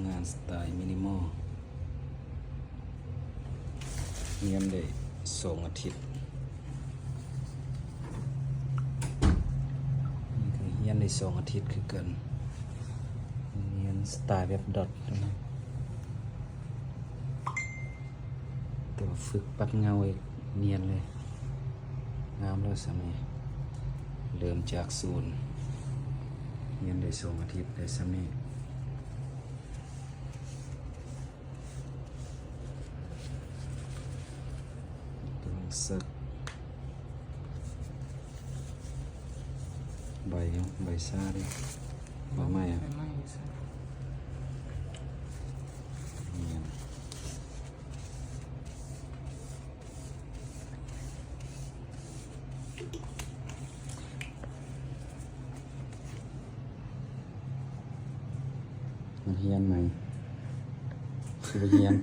งานสไตล์มินิมอลเรียนได้2 อาทิตย์นี่คือเรียนได้2 อาทิตย์คือกันเรียนสไตล์แบบดอทนะแต่ว่าฝึกปัดเงาอีกเนียนเลยงามแล้วสมัยเริ่มจากศูนย์เรียนได้2 อาทิตย์ได้สมัยสักใบซ่าดิใบไม้อะเนี่ยมันเฮียนไหมคือเฮียน